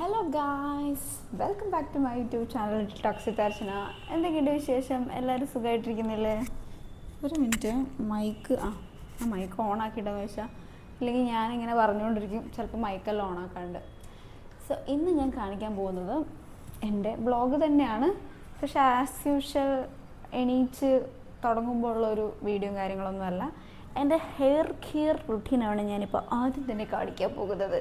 Hello guys, welcome back to my YouTube channel talks with Archana. എന്തൊക്കെയുണ്ട് വിശേഷം? എല്ലാവരും സുഖമായിട്ടിരിക്കുന്നില്ലേ? ഒരു മിനിറ്റ്, മൈക്ക് ഓൺ ആക്കിയിട്ടെന്ന് വെച്ചാൽ ഇല്ലെങ്കിൽ ഞാനിങ്ങനെ പറഞ്ഞുകൊണ്ടിരിക്കും, ചിലപ്പോൾ മൈക്കെല്ലാം ഓൺ ആക്കാണ്ട്. സോ ഇന്ന് ഞാൻ കാണിക്കാൻ പോകുന്നത് എൻ്റെ ബ്ലോഗ് തന്നെയാണ്. പക്ഷേ ആസ് യൂഷ്വൽ എണീച്ച് തുടങ്ങുമ്പോൾ ഉള്ളൊരു വീഡിയോയും കാര്യങ്ങളൊന്നുമല്ല. എൻ്റെ ഹെയർ കെയർ റുട്ടീനാണ് ഞാനിപ്പോൾ ആദ്യം തന്നെ കാണിക്കാൻ പോകുന്നത്.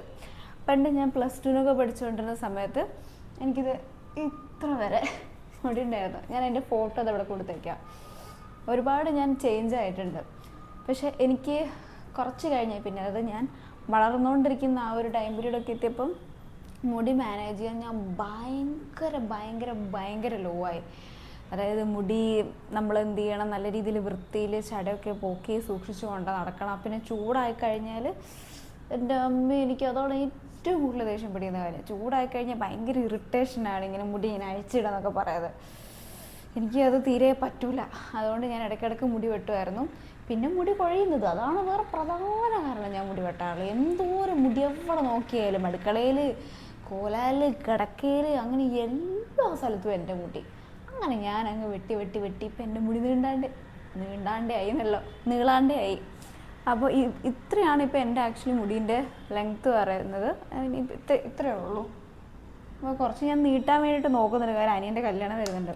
പണ്ട് ഞാൻ പ്ലസ് ടുവിനൊക്കെ പഠിച്ചുകൊണ്ടിരുന്ന സമയത്ത് എനിക്കിത് ഇത്ര വരെ മുടി ഉണ്ടായിരുന്നു. ഞാൻ എൻ്റെ ഫോട്ടോ അതവിടെ കൊടുത്തേക്കാം. ഒരുപാട് ഞാൻ ചേഞ്ച് ആയിട്ടുണ്ട്. പക്ഷേ എനിക്ക് കുറച്ച് കഴിഞ്ഞ് പിന്നെ അത് ഞാൻ വളർന്നുകൊണ്ടിരിക്കുന്ന ആ ഒരു ടൈം പീരീഡൊക്കെ എത്തിയപ്പം മുടി മാനേജ് ചെയ്യാൻ ഞാൻ ഭയങ്കര ലോ ആയി. അതായത് മുടി നമ്മൾ എന്ത് ചെയ്യണം, നല്ല രീതിയിൽ വൃത്തിയിൽ ചടയൊക്കെ പോക്കി സൂക്ഷിച്ചു കൊണ്ട് നടക്കണം. പിന്നെ ചൂടായി കഴിഞ്ഞാൽ എൻ്റെ അമ്മ എനിക്ക് അതോടെ ഏറ്റവും കൂടുതൽ ദേഷ്യം പിടിക്കുന്ന കാര്യം, ചൂടായി കഴിഞ്ഞാൽ ഭയങ്കര ഇറിറ്റേഷനാണ് ഇങ്ങനെ മുടി ഇങ്ങനെ അഴിച്ചിടുന്നൊക്കെ പറയുന്നത്. എനിക്ക് അത് തീരെ പറ്റൂല. അതുകൊണ്ട് ഞാൻ ഇടയ്ക്കിടയ്ക്ക് മുടി വെട്ടുമായിരുന്നു. പിന്നെ മുടി കൊഴിയുന്നത്, അതാണ് വേറെ പ്രധാന കാരണം ഞാൻ മുടി വെട്ടാറുള്ളത്. എന്തോരം മുടി എവിടെ നോക്കിയാലും, അടുക്കളയിൽ, കോലായിൽ, കിടക്കയിൽ, അങ്ങനെ എല്ലാ സ്ഥലത്തും എൻ്റെ മുടി. അങ്ങനെ ഞാൻ അങ്ങ് വെട്ടി ഇപ്പം എൻ്റെ മുടി നീണ്ടാണ്ടേ ആയി. അപ്പോൾ ഇത്രയാണ് ഇപ്പോൾ എൻ്റെ ആക്ച്വലി മുടീൻ്റെ ലെങ്ത്ത് പറയുന്നത്. ഇത്രയേ ഉള്ളൂ. അപ്പോൾ കുറച്ച് ഞാൻ നീട്ടാൻ വേണ്ടിയിട്ട് നോക്കുന്നുണ്ട്, കാരണം അനിയൻ്റെ കല്യാണം വരുന്നുണ്ട്.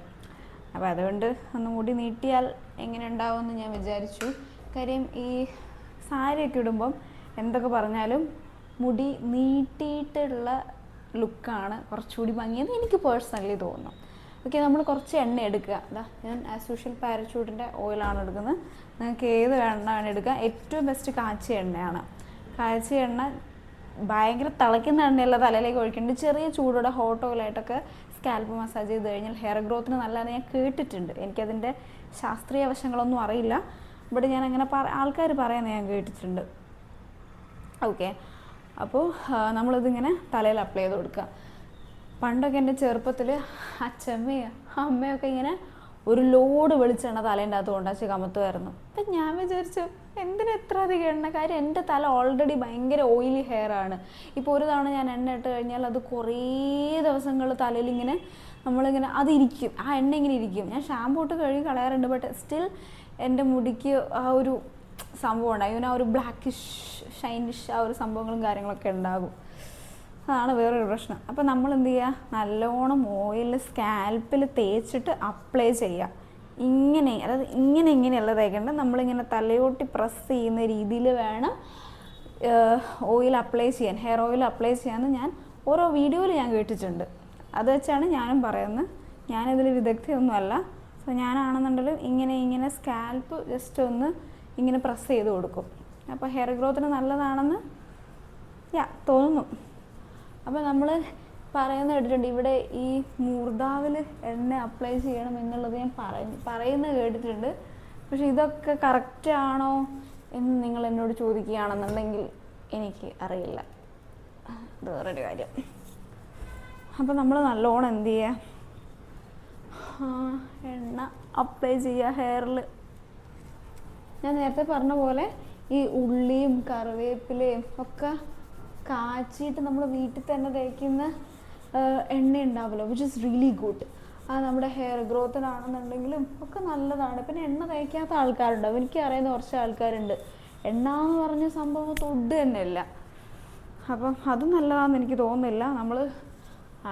അപ്പോൾ അതുകൊണ്ട് ഒന്ന് മുടി നീട്ടിയാൽ എങ്ങനെ ഉണ്ടാവുമെന്ന് ഞാൻ വിചാരിച്ചു. കാര്യം ഈ സാരിയൊക്കെ ഇടുമ്പം എന്തൊക്കെ പറഞ്ഞാലും മുടി നീട്ടിയിട്ടുള്ള ലുക്കാണ് കുറച്ചുകൂടി ഭംഗിയെന്ന് എനിക്ക് പേഴ്സണലി തോന്നുന്നു. ഓക്കെ, നമ്മൾ കുറച്ച് എണ്ണ എടുക്കുക. ഞാൻ ആസ് യൂഷ്വൽ പാരച്യൂട്ടിൻ്റെ ഓയിലാണ് എടുക്കുന്നത്. നിങ്ങൾക്ക് ഏത് എണ്ണയാണ് എടുക്കുക. ഏറ്റവും ബെസ്റ്റ് കാച്ചിയ എണ്ണയാണ്. കാച്ചിയ എണ്ണ ഭയങ്കര തിളയ്ക്കുന്ന എണ്ണയുള്ള തലയിലേക്ക് ഒഴിക്കേണ്ടത്. ചെറിയ ചൂടോടെ ഹോട്ട് ഓയിലായിട്ടൊക്കെ സ്കാൽപ്പ് മസാജ് ചെയ്ത് കഴിഞ്ഞാൽ ഹെയർ ഗ്രോത്തിന് നല്ലതാണ് ഞാൻ കേട്ടിട്ടുണ്ട്. എനിക്കതിൻ്റെ ശാസ്ത്രീയ വശങ്ങളൊന്നും അറിയില്ല. ഇവിടെ ഞാൻ അങ്ങനെ ആൾക്കാർ പറയാൻ ഞാൻ കേട്ടിട്ടുണ്ട്. ഓക്കെ, അപ്പോൾ നമ്മളിതിങ്ങനെ തലയിൽ അപ്ലൈ ചെയ്ത് കൊടുക്കുക. പണ്ടൊക്കെ എൻ്റെ ചെറുപ്പത്തിൽ അച്ഛമ്മയും അമ്മയൊക്കെ ഇങ്ങനെ ഒരു ലോഡ് വെളിച്ചെണ്ണ തലേൻ്റെ അകത്ത് കൊണ്ടാച്ച് കമത്തുമായിരുന്നു. അപ്പം ഞാൻ വിചാരിച്ചു, എന്തിനാ എത്ര അധികം എണ്ണ? കാര്യം എൻ്റെ തല ഓൾറെഡി ഭയങ്കര ഓയിലി ഹെയർ ആണ്. ഇപ്പോൾ ഒരു തവണ ഞാൻ എണ്ണ ഇട്ട് കഴിഞ്ഞാൽ അത് കുറേ ദിവസങ്ങൾ തലയിലിങ്ങനെ നമ്മളിങ്ങനെ അതിരിക്കും, ആ എണ്ണ ഇങ്ങനെ ഇരിക്കും. ഞാൻ ഷാമ്പൂ ഇട്ട് കഴുകി കളയാറുണ്ട്. ബട്ട് സ്റ്റിൽ എൻ്റെ മുടിക്ക് ആ ഒരു സംഭവം ഉണ്ടാകും, ഇങ്ങനെ ആ ഒരു ബ്ലാക്കിഷ് ഷൈനിഷ് ആ ഒരു സംഭവങ്ങളും കാര്യങ്ങളൊക്കെ ഉണ്ടാകും. അതാണ് വേറൊരു പ്രശ്നം. അപ്പോൾ നമ്മൾ എന്ത് ചെയ്യുക, നല്ലോണം ഓയിൽ സ്കാൽപ്പിൽ തേച്ചിട്ട് അപ്ലൈ ചെയ്യുക. അതായത് ഇങ്ങനെയല്ല തേക്കേണ്ടത്, നമ്മളിങ്ങനെ തലയോട്ടി പ്രസ് ചെയ്യുന്ന രീതിയിൽ വേണം ഓയിൽ അപ്ലൈ ചെയ്യാൻ, ഹെയർ ഓയിൽ അപ്ലൈ ചെയ്യാമെന്ന് ഞാൻ ഓരോ വീഡിയോയിൽ ഞാൻ കേട്ടിട്ടുണ്ട്. അത് വെച്ചാണ് ഞാനും പറയുന്നത്. ഞാനിതിൽ വിദഗ്ധയൊന്നുമല്ല. സോ ഞാനാണെന്നുണ്ടെങ്കിൽ ഇങ്ങനെ സ്കാൽപ്പ് ജസ്റ്റ് ഒന്ന് ഇങ്ങനെ പ്രസ് ചെയ്ത് കൊടുക്കും. അപ്പോൾ ഹെയർ ഗ്രോത്തിന് നല്ലതാണെന്ന് തോന്നുന്നു. അപ്പോൾ നമ്മൾ പറയുന്നത് കേട്ടിട്ടുണ്ട്, ഇവിടെ ഈ മൂർധാവിൽ എണ്ണ അപ്ലൈ ചെയ്യണം എന്നുള്ളത് ഞാൻ പറയുന്നത് കേട്ടിട്ടുണ്ട്. പക്ഷെ ഇതൊക്കെ കറക്റ്റ് ആണോ എന്ന് നിങ്ങൾ എന്നോട് ചോദിക്കുകയാണെന്നുണ്ടെങ്കിൽ എനിക്ക് അറിയില്ല. അത് വേറൊരു കാര്യം. അപ്പോൾ നമ്മൾ നല്ലോണം എന്ത് ചെയ്യുക, എണ്ണ അപ്ലൈ ചെയ്യുക ഹെയറിൽ. ഞാൻ നേരത്തെ പറഞ്ഞ പോലെ ഈ ഉള്ളിയും കറിവേപ്പിലയും ഒക്കെ കാച്ചിയിട്ട് നമ്മൾ വീട്ടിൽ തന്നെ തേക്കുന്ന എണ്ണ ഉണ്ടാവുമല്ലോ, വിച്ച് ഇസ് റിയലി ഗുഡ്. അത് നമ്മുടെ ഹെയർ ഗ്രോത്തിനാണെന്നുണ്ടെങ്കിലും ഒക്കെ നല്ലതാണ്. പിന്നെ എണ്ണ തേക്കാത്ത ആൾക്കാരുണ്ടാവും. എനിക്ക് അറിയുന്ന കുറച്ച് ആൾക്കാരുണ്ട്, എണ്ണ എന്ന് പറഞ്ഞ സംഭവം തൊട്ട് തന്നെ ഇല്ല. അപ്പം അത് നല്ലതാണെന്ന് എനിക്ക് തോന്നുന്നില്ല. നമ്മൾ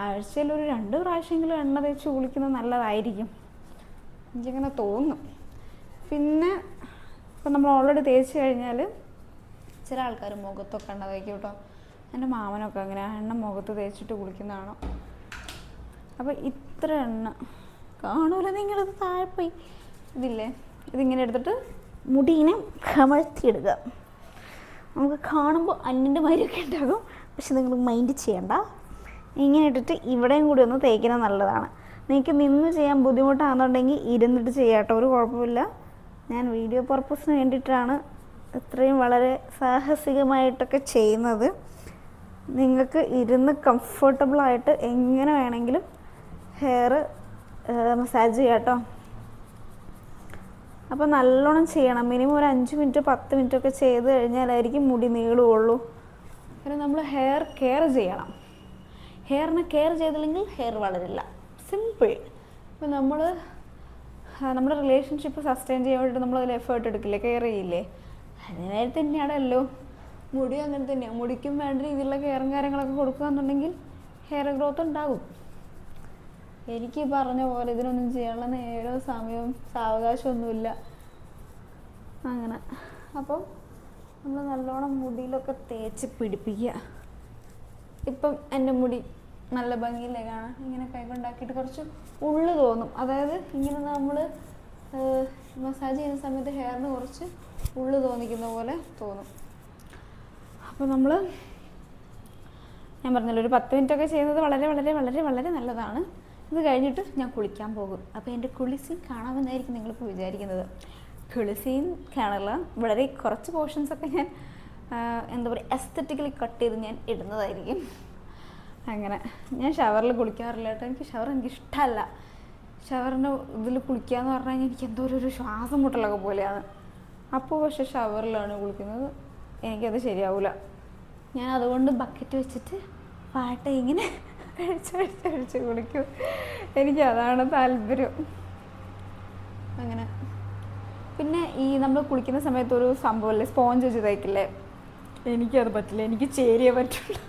ആഴ്ചയിൽ ഒരു 2 പ്രാവശ്യമെങ്കിലും എണ്ണ തേച്ച് കുളിക്കുന്നത് നല്ലതായിരിക്കും, എനിക്കങ്ങനെ തോന്നും. പിന്നെ ഇപ്പം നമ്മൾ ഓൾറെഡി തേച്ച് കഴിഞ്ഞാൽ ചില ആൾക്കാർ മുഖത്തൊക്കെ എണ്ണ തേക്കും കേട്ടോ. എൻ്റെ മാമനൊക്കെ അങ്ങനെ എണ്ണ മുഖത്ത് തേച്ചിട്ട് കുളിക്കുന്നതാണോ. അപ്പോൾ ഇത്ര എണ്ണ കാണൂല, നിങ്ങളത് താഴെ പോയി ഇതിങ്ങനെ എടുത്തിട്ട് മുടിയിനെ കമഴ്ത്തിയിടുക. നമുക്ക് കാണുമ്പോൾ അന്നിൻ്റെ മാതിരിയൊക്കെ ഉണ്ടാകും, പക്ഷെ നിങ്ങൾ മൈൻഡ് ചെയ്യണ്ട. ഇങ്ങനെ ഇട്ടിട്ട് ഇവിടെയും കൂടി ഒന്ന് തേക്കുന്നത് നല്ലതാണ്. നിങ്ങൾക്ക് നിന്ന് ചെയ്യാൻ ബുദ്ധിമുട്ടാണെന്നുണ്ടെങ്കിൽ ഇരുന്നിട്ട് ചെയ്യാം കേട്ടോ, ഒരു കുഴപ്പമില്ല. ഞാൻ വീഡിയോ പർപ്പസിന് വേണ്ടിയിട്ടാണ് ഇത്രയും വളരെ സാഹസികമായിട്ടൊക്കെ ചെയ്യുന്നത്. നിങ്ങൾക്ക് ഇരുന്ന് കംഫർട്ടബിളായിട്ട് എങ്ങനെ വേണമെങ്കിലും ഹെയർ മസാജ് ചെയ്യാം കേട്ടോ. അപ്പോൾ നല്ലോണം ചെയ്യണം. മിനിമം ഒരു 5 മിനിറ്റ് 10 മിനിറ്റൊക്കെ ചെയ്ത് കഴിഞ്ഞാലായിരിക്കും മുടി നീളുകയുള്ളൂ. പിന്നെ നമ്മൾ ഹെയർ കെയർ ചെയ്യണം. ഹെയറിനെ കെയർ ചെയ്തില്ലെങ്കിൽ ഹെയർ വളരില്ല, സിമ്പിൾ. ഇപ്പം നമ്മുടെ റിലേഷൻഷിപ്പ് സസ്റ്റെയിൻ ചെയ്യാൻ വേണ്ടിയിട്ട് നമ്മളതിൽ എഫേർട്ട് എടുക്കില്ലേ, കെയർ ചെയ്യില്ലേ, അതിനായി തന്നെയാണല്ലോ മുടി. അങ്ങനെ തന്നെയാണ്, മുടിക്കും വേണ്ട രീതിയിലുള്ള കെയറും കാര്യങ്ങളൊക്കെ കൊടുക്കുക എന്നുണ്ടെങ്കിൽ ഹെയർ ഗ്രോത്ത് ഉണ്ടാകും. എനിക്ക് പറഞ്ഞ പോലെ ഇതിനൊന്നും ചെയ്യാനുള്ള നേരവും സമയവും സാവകാശമൊന്നുമില്ല. അങ്ങനെ അപ്പം നമ്മൾ നല്ലോണം മുടിയിലൊക്കെ തേച്ച് പിടിപ്പിക്കുക. ഇപ്പം എൻ്റെ മുടി നല്ല ഭംഗിയില്ലേ കാണാൻ, ഇങ്ങനെ കൈകൊണ്ടാക്കിയിട്ട് കുറച്ച് ഉള്ളു തോന്നും. അതായത് ഇങ്ങനെ നമ്മൾ മസാജ് ചെയ്യുന്ന സമയത്ത് ഹെയറിന് കുറച്ച് ഉള്ളു തോന്നിക്കുന്ന പോലെ തോന്നും. അപ്പോൾ ഞാൻ പറഞ്ഞല്ലോ ഒരു 10 മിനിറ്റൊക്കെ ചെയ്യുന്നത് വളരെ വളരെ വളരെ വളരെ നല്ലതാണ്. ഇത് കഴിഞ്ഞിട്ട് ഞാൻ കുളിക്കാൻ പോകും. അപ്പോൾ എൻ്റെ കുളി സീൻ കാണാമെന്നായിരിക്കും നിങ്ങളിപ്പോൾ വിചാരിക്കുന്നത്. കുളി സീൻ കാണില്ല, വളരെ കുറച്ച് പോർഷൻസൊക്കെ ഞാൻ എന്താ പറയുക എസ്തറ്റിക്കലി കട്ട് ചെയ്ത് ഞാൻ ഇടുന്നതായിരിക്കും. അങ്ങനെ ഞാൻ ഷവറിൽ കുളിക്കാറില്ല കേട്ടോ. എനിക്ക് ഇഷ്ടമല്ല ഷവറിൻ്റെ ഇതിൽ കുളിക്കുക എന്ന് പറഞ്ഞു കഴിഞ്ഞാൽ എനിക്ക് എന്തോ ഒരു ശ്വാസം മുട്ടലൊക്കെ പോലെയാണ്. അപ്പോൾ പക്ഷേ ഷവറിലാണ് കുളിക്കുന്നത്, എനിക്കത് ശരിയാവില്ല. ഞാൻ അതുകൊണ്ട് ബക്കറ്റ് വെച്ചിട്ട് പാട്ട ഇങ്ങനെ കഴിച്ച് കുളിക്കും. എനിക്കതാണ് താല്പര്യം. അങ്ങനെ പിന്നെ ഈ നമ്മൾ കുളിക്കുന്ന സമയത്ത് ഒരു സംഭവമല്ലേ സ്പോഞ്ച് വെച്ച് തയ്ക്കില്ലേ, എനിക്കത് പറ്റില്ല, എനിക്ക് ചേരിയേ പറ്റുള്ളൂ.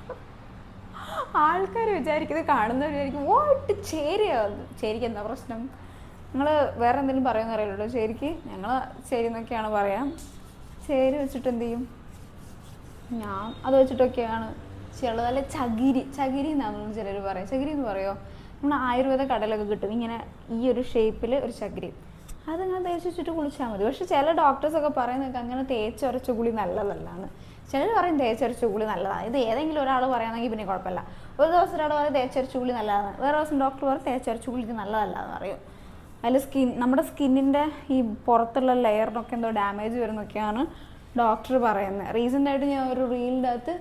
ആൾക്കാർ വിചാരിക്കുന്നത് കാണുന്നവർ വിചാരിക്കും ഓട്ട് ചേരിക്ക് എന്താ പ്രശ്നം, നിങ്ങൾ വേറെ എന്തെങ്കിലും പറയുമെന്ന് അറിയില്ലല്ലോ. ചേരിക്ക് ഞങ്ങൾ ചേരി എന്നൊക്കെയാണ് പറയാം. ചേരി വെച്ചിട്ട് എന്ത് ചെയ്യും, ഞാൻ അത് വെച്ചിട്ടൊക്കെയാണ് ചെയ്യുള്ളത്. അല്ലെ ചകിരി എന്നാണെന്ന് ചിലർ പറയും. ചകിരി എന്ന് പറയുമോ, നമ്മൾ ആയുർവേദ കടലൊക്കെ കിട്ടും ഇങ്ങനെ ഈ ഒരു ഷേപ്പിൽ ഒരു ചകിരി, അതങ്ങനെ തേച്ച് വെച്ചിട്ട് കുളിച്ചാൽ മതി. പക്ഷെ ചില ഡോക്ടേഴ്സൊക്കെ പറയുന്നതൊക്കെ അങ്ങനെ തേച്ചൊരച്ച കുളി നല്ലതല്ലാണ്. ചിലർ പറയും തേച്ചൊരച്ച കുളി നല്ലതാണ്. ഇത് ഏതെങ്കിലും ഒരാൾ പറയുകയാണെങ്കിൽ പിന്നെ കുഴപ്പമില്ല. ഒരു ദിവസം ഒരാൾ പറയും തേച്ചൊരച്ച കുളി നല്ലതാണ്, വേറെ ദിവസം ഡോക്ടർ പറയും തേച്ചൊരച്ച കുളി ഇത് നല്ലതല്ല എന്ന് പറയും. അതിൽ നമ്മുടെ സ്കിന്നിൻ്റെ ഈ പുറത്തുള്ള ലെയറിനൊക്കെ എന്തോ ഡാമേജ് വരുന്നൊക്കെയാണ് ഡോക്ടർ പറയുന്നത്. റീസെൻ്റായിട്ട് ഞാൻ ഒരു റീലിൻ്റെ അകത്ത്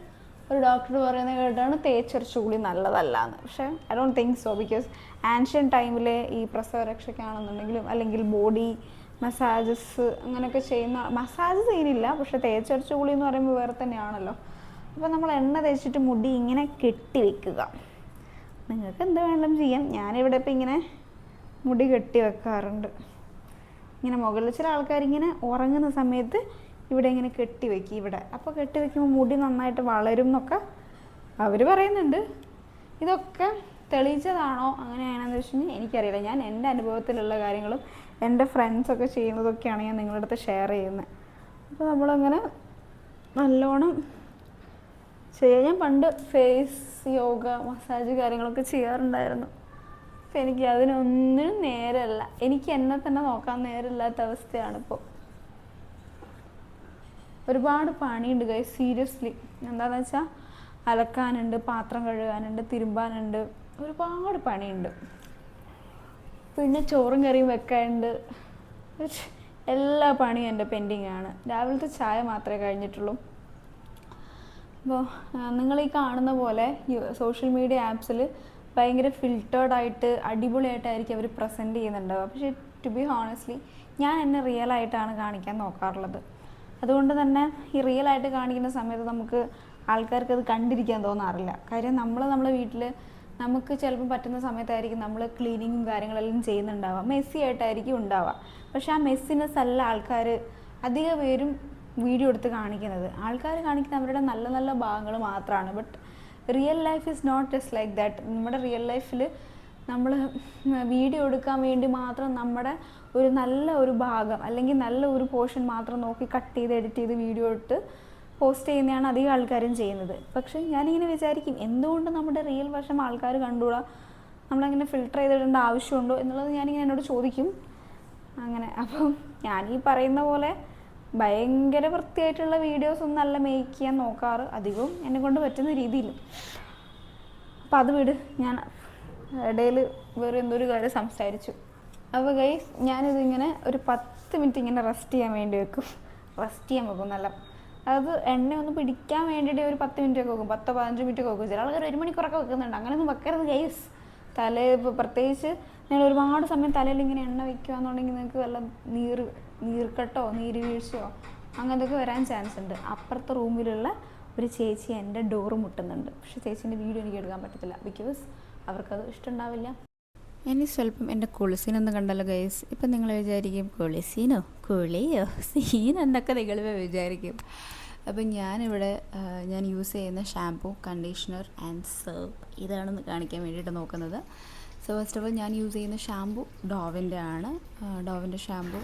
ഒരു ഡോക്ടർ പറയുന്നത് കേട്ടാണ് തേച്ചൊരച്ച കുളി നല്ലതല്ല എന്ന്. പക്ഷേ I don't think so, because ancient ടൈമിലെ ഈ പ്രസവരക്ഷയ്ക്കാണെന്നുണ്ടെങ്കിലും അല്ലെങ്കിൽ ബോഡി മസാജസ് അങ്ങനെയൊക്കെ ചെയ്യുന്ന മസാജ് ചെയ്യുന്നില്ല, പക്ഷെ തേച്ചൊരച്ച കുളി എന്ന് പറയുമ്പോൾ വേറെ തന്നെയാണല്ലോ. അപ്പോൾ നമ്മൾ എണ്ണ തേച്ചിട്ട് മുടി ഇങ്ങനെ കെട്ടി വെക്കുക. നിങ്ങൾക്ക് എന്ത് വേണം ചെയ്യാം. ഞാനിവിടെ ഇപ്പം ഇങ്ങനെ മുടി കെട്ടി വെക്കാറുണ്ട്. ഇങ്ങനെ മുകളിൽ ചില ആൾക്കാരിങ്ങനെ ഉറങ്ങുന്ന സമയത്ത് ഇവിടെ ഇങ്ങനെ കെട്ടി വെക്കും ഇവിടെ. അപ്പോൾ കെട്ടി വെക്കുമ്പോൾ മുടി നന്നായിട്ട് വളരും എന്നൊക്കെ അവർ പറയുന്നുണ്ട്. ഇതൊക്കെ തെളിയിച്ചതാണോ അങ്ങനെയാണെന്ന് വെച്ച് കഴിഞ്ഞാൽ എനിക്കറിയില്ല. ഞാൻ എൻ്റെ അനുഭവത്തിലുള്ള കാര്യങ്ങളും എൻ്റെ ഫ്രണ്ട്സൊക്കെ ചെയ്യുന്നതൊക്കെയാണ് ഞാൻ നിങ്ങളുടെ അടുത്ത് ഷെയർ ചെയ്യുന്നത്. അപ്പോൾ നമ്മളങ്ങനെ നല്ലോണം ചെയ്യാം. ഞാൻ പണ്ട് ഫേസ് യോഗ മസാജ് കാര്യങ്ങളൊക്കെ ചെയ്യാറുണ്ടായിരുന്നു. അപ്പോൾ എനിക്ക് അതിനൊന്നിനും നേരമല്ല. എനിക്ക് എന്നെ തന്നെ നോക്കാൻ നേരമില്ലാത്ത അവസ്ഥയാണിപ്പോൾ. ഒരുപാട് പണിയുണ്ട് ഗൈസ്, സീരിയസ്ലി. എന്താണെന്ന് വെച്ചാൽ അലക്കാനുണ്ട്, പാത്രം കഴുകാനുണ്ട്, തിരുമ്പാനുണ്ട്, ഒരുപാട് പണിയുണ്ട്. പിന്നെ ചോറും കറിയും വെക്കാനുണ്ട്. എല്ലാ പണിയും എൻ്റെ പെൻഡിങ് ആണ്. രാവിലത്തെ ചായ മാത്രമേ കഴിഞ്ഞിട്ടുള്ളൂ. അപ്പോൾ നിങ്ങളീ കാണുന്ന പോലെ സോഷ്യൽ മീഡിയ ആപ്സിൽ ഭയങ്കര ഫിൽറ്റേർഡായിട്ട് അടിപൊളിയായിട്ടായിരിക്കും അവർ പ്രസൻറ്റ് ചെയ്യുന്നുണ്ടാവുക. പക്ഷേ ടു ബി ഹോണസ്റ്റ്ലി ഞാൻ എന്നെ റിയലായിട്ടാണ് കാണിക്കാൻ നോക്കാറുള്ളത്. അതുകൊണ്ട് തന്നെ ഈ റിയലായിട്ട് കാണിക്കുന്ന സമയത്ത് നമുക്ക് ആൾക്കാർക്ക് അത് കണ്ടിരിക്കാൻ തോന്നാറില്ല. കാര്യം നമ്മളെ വീട്ടിൽ നമുക്ക് ചിലപ്പോൾ പറ്റുന്ന സമയത്തായിരിക്കും നമ്മൾ ക്ലീനിങ്ങും കാര്യങ്ങളെല്ലാം ചെയ്യുന്നുണ്ടാവുക, മെസ്സി ആയിട്ടായിരിക്കും ഉണ്ടാവുക. പക്ഷെ ആ മെസ്സിനെസ് അല്ല ആൾക്കാർ അധിക പേരും വീഡിയോ എടുത്ത് കാണിക്കുന്നത്. ആൾക്കാർ കാണിക്കുന്ന അവരുടെ നല്ല നല്ല ഭാഗങ്ങൾ മാത്രമാണ്. But real life is not just like that. നമ്മുടെ റിയൽ ലൈഫിൽ നമ്മൾ വീഡിയോ എടുക്കാൻ വേണ്ടി മാത്രം നമ്മുടെ ഒരു നല്ല ഒരു ഭാഗം അല്ലെങ്കിൽ നല്ല ഒരു പോർഷൻ മാത്രം നോക്കി കട്ട് ചെയ്ത് എഡിറ്റ് ചെയ്ത് വീഡിയോ ഇട്ട് പോസ്റ്റ് ചെയ്യുന്നതാണ് അധികം ആൾക്കാരും ചെയ്യുന്നത്. പക്ഷേ ഞാനിങ്ങനെ വിചാരിക്കും, എന്തുകൊണ്ട് നമ്മുടെ റിയൽ വശം ആൾക്കാർ കണ്ടുകൂടാ, നമ്മളങ്ങനെ ഫിൽട്ടർ ചെയ്തിടേണ്ട ആവശ്യമുണ്ടോ എന്നുള്ളത് ഞാനിങ്ങനെ എന്നോട് ചോദിക്കും. അങ്ങനെ അപ്പം ഞാനീ പറയുന്ന പോലെ ഭയങ്കര വൃത്തിയായിട്ടുള്ള വീഡിയോസ് ഒന്നും അല്ല മേക്ക് ചെയ്യാൻ നോക്കാറ്, അധികവും എന്നെ കൊണ്ട് പറ്റുന്ന രീതിയിൽ. അപ്പം അത് വിട്, ഞാൻ ഇടയിൽ വേറെ എന്തൊരു കാര്യം സംസാരിച്ചു. അപ്പോൾ ഗൈസ് ഞാനിതിങ്ങനെ ഒരു 10 മിനിറ്റ് ഇങ്ങനെ റെസ്റ്റ് ചെയ്യാൻ വേണ്ടി വെക്കും. റെസ്റ്റ് ചെയ്യാൻ വെക്കും നല്ല. അത് എണ്ണ ഒന്ന് പിടിക്കാൻ വേണ്ടിയിട്ട് ഒരു 10 മിനിറ്റ് ഒക്കെ വെക്കും, 10-15 മിനിറ്റ് ഒക്കെ വെക്കും. ചില ആൾക്കാർ 1 മണിക്കൂറൊക്കെ വെക്കുന്നുണ്ട്. അങ്ങനെയൊന്നും വെക്കരുത് ഗൈസ്. ഇപ്പോൾ പ്രത്യേകിച്ച് നിങ്ങൾ ഒരുപാട് സമയം തലയിൽ ഇങ്ങനെ എണ്ണ വയ്ക്കുകയെന്നുണ്ടെങ്കിൽ നിങ്ങൾക്ക് വല്ല നീർക്കെട്ടോ നീര് വീഴ്ചയോ അങ്ങനത്തൊക്കെ വരാൻ ചാൻസ് ഉണ്ട്. അപ്പുറത്തെ റൂമിലുള്ള ഒരു ചേച്ചി എൻ്റെ ഡോറ് മുട്ടുന്നുണ്ട്. പക്ഷേ ചേച്ചീൻ്റെ വീഡിയോ എനിക്ക് എടുക്കാൻ പറ്റത്തില്ല, ബിക്കോസ് അവർക്കത് ഇഷ്ടമുണ്ടാവില്ല. ഇനി സ്വല്പം എൻ്റെ കുളിസീനൊന്നും കണ്ടല്ലോ ഗൈസ്. ഇപ്പം നിങ്ങൾ വിചാരിക്കും കുളിസീനോ കുളിയോ സീൻ എന്നൊക്കെ നിങ്ങൾ വിചാരിക്കും. അപ്പം ഞാനിവിടെ ഞാൻ യൂസ് ചെയ്യുന്ന ഷാംപൂ, കണ്ടീഷണർ ആൻഡ് സോപ്പ് ഇതാണെന്ന് കാണിക്കാൻ വേണ്ടിയിട്ട് നോക്കുന്നത്. സോ ഫസ്റ്റ് ഓഫ് ഓൾ ഞാൻ യൂസ് ചെയ്യുന്ന ഷാംപൂ ഡോവിൻ്റെ ആണ്. ഡോവിൻ്റെ ഷാംപൂ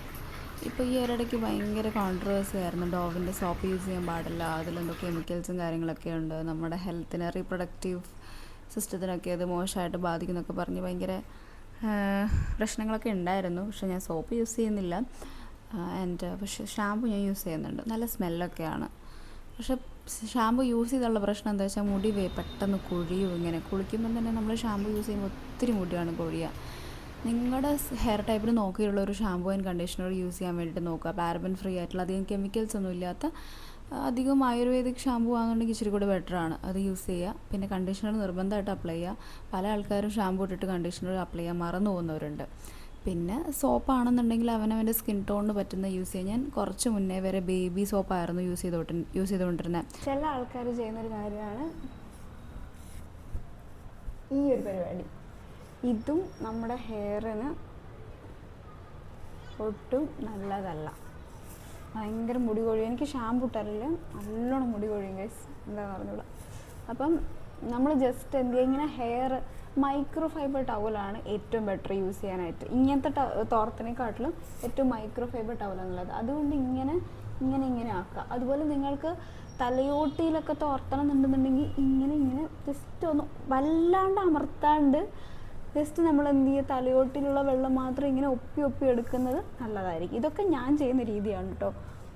ഇപ്പോൾ ഈ ഒരിടയ്ക്ക് ഭയങ്കര കോൺട്രവേഴ്സി ആയിരുന്നു. ഡോവിൻ്റെ സോപ്പ് യൂസ് ചെയ്യാൻ പാടില്ല, അതിലെന്തോ കെമിക്കൽസും കാര്യങ്ങളൊക്കെ ഉണ്ട്, നമ്മുടെ ഹെൽത്തിന് റീപ്രൊഡക്റ്റീവ് സിസ്റ്റത്തിനൊക്കെ അത് മോശമായിട്ട് ബാധിക്കുന്നൊക്കെ പറഞ്ഞ് ഭയങ്കര പ്രശ്നങ്ങളൊക്കെ ഉണ്ടായിരുന്നു. പക്ഷേ ഞാൻ സോപ്പ് യൂസ് ചെയ്യുന്നില്ല. പക്ഷേ ഷാംപൂ ഞാൻ യൂസ് ചെയ്യുന്നുണ്ട്, നല്ല സ്മെല്ലൊക്കെയാണ്. പക്ഷേ ഷാംപൂ യൂസ് ചെയ്തുള്ള പ്രശ്നം എന്താ വെച്ചാൽ മുടി പെട്ടെന്ന് കൊഴിയും. ഇങ്ങനെ കുളിക്കുമ്പം തന്നെ നമ്മൾ ഷാംപൂ യൂസ് ചെയ്യുമ്പോൾ ഒത്തിരി മുടിയാണ് കൊഴിയുക. നിങ്ങളുടെ ഹെയർ ടൈപ്പിന് നോക്കിയുള്ള ഒരു ഷാംപൂ ആൻഡ് കണ്ടീഷണർ യൂസ് ചെയ്യാൻ വേണ്ടിയിട്ട് നോക്കുക. പാരബൻ ഫ്രീ ആയിട്ടുള്ള അധികം കെമിക്കൽസ് ഒന്നും ഇല്ലാത്ത അധികം ആയുർവേദിക് ഷാംപൂ ആണെന്നുണ്ടെങ്കിൽ ഇച്ചിരി കൂടി ബെറ്ററാണ്, അത് യൂസ് ചെയ്യുക. പിന്നെ കണ്ടീഷണർ നിർബന്ധമായിട്ട് അപ്ലൈ ചെയ്യുക. പല ആൾക്കാരും ഷാംപൂ ഇട്ടിട്ട് കണ്ടീഷണർ അപ്ലൈ ചെയ്യാൻ മറന്നു പോകുന്നവരുണ്ട്. പിന്നെ സോപ്പാണെന്നുണ്ടെങ്കിൽ അവനവൻ്റെ സ്കിൻ ടോണിന് പറ്റുന്ന യൂസ് ചെയ്യാൻ. ഞാൻ കുറച്ച് മുന്നേ വരെ ബേബി സോപ്പായിരുന്നു യൂസ് ചെയ്തുകൊണ്ടിരുന്നത്. ചില ആൾക്കാർ ചെയ്യുന്നൊരു കാര്യമാണ് ഈ ഒരു പരിപാടി. ഇതും നമ്മുടെ ഹെയറിന് ഒട്ടും നല്ലതല്ല. ഭയങ്കര മുടി കൊഴിയും. എനിക്ക് ഷാമ്പു ഇട്ടാറില്ല, നല്ലോണം മുടി കൊഴിയും ഗൈസ്, എന്താണെന്ന് പറഞ്ഞൂടാ. അപ്പം നമ്മൾ ജസ്റ്റ് എന്ത് ചെയ്യുക, ഇങ്ങനെ ഹെയർ മൈക്രോ ഫൈബർ ടവലാണ് ഏറ്റവും ബെറ്റർ യൂസ് ചെയ്യാനായിട്ട്. ഇങ്ങനത്തെ തോർത്തിനെക്കാട്ടിലും ഏറ്റവും മൈക്രോ ഫൈബർ ടവലാണുള്ളത്. അതുകൊണ്ട് ഇങ്ങനെ ആക്കുക. അതുപോലെ നിങ്ങൾക്ക് തലയോട്ടിയിലൊക്കെ തോർത്തണം എന്നുണ്ടെന്നുണ്ടെങ്കിൽ ഇങ്ങനെ ജസ്റ്റ് ഒന്ന് വല്ലാണ്ട് അമർത്താണ്ട് ജസ്റ്റ് നമ്മൾ എന്ത് ചെയ്യുക, തലയോട്ടിലുള്ള വെള്ളം മാത്രം ഇങ്ങനെ ഒപ്പി എടുക്കുന്നത് നല്ലതായിരിക്കും. ഇതൊക്കെ ഞാൻ ചെയ്യുന്ന രീതിയാണ് കേട്ടോ,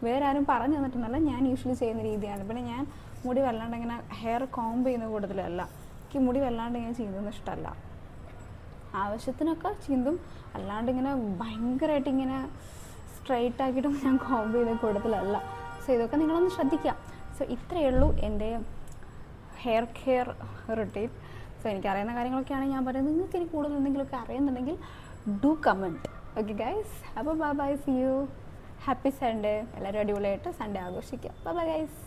വേറെ ആരും പറഞ്ഞു തന്നിട്ടൊന്നുമല്ല, ഞാൻ യൂഷ്വലി ചെയ്യുന്ന രീതിയാണ്. പിന്നെ ഞാൻ മുടി വല്ലാണ്ട് ഇങ്ങനെ ഹെയർ കോംബ് ചെയ്യുന്ന കൂട്ടത്തിലല്ല. എനിക്ക് മുടി വല്ലാണ്ട് ഇങ്ങനെ ചെയ്യുന്നതൊന്നും ഇഷ്ടമല്ല. ആവശ്യത്തിനൊക്കെ ചീന്തും, അല്ലാണ്ട് ഇങ്ങനെ ഭയങ്കരമായിട്ട് ഇങ്ങനെ സ്ട്രൈറ്റ് ആക്കിയിട്ടും ഞാൻ കോംബ് ചെയ്യുന്ന കൂട്ടത്തിലല്ല. സോ ഇതൊക്കെ നിങ്ങളൊന്ന് ശ്രദ്ധിക്കാം. സോ ഇത്രയേ ഉള്ളൂ എൻ്റെ ഹെയർ കെയർ റൊട്ടീൻ. സോ എനിക്കറിയുന്ന കാര്യങ്ങളൊക്കെയാണ് ഞാൻ പറയുന്നത്. നിങ്ങൾക്ക് ഇനി കൂടുതൽ എന്തെങ്കിലുമൊക്കെ അറിയുന്നുണ്ടെങ്കിൽ ഡു കമൻറ്റ്. ഓക്കെ ഗൈസ്, അപ്പോൾ bye bye, see you. Happy Sunday. എല്ലാവരും അടിപൊളിയായിട്ട് സൺഡേ ആഘോഷിക്കാം. Bye bye guys.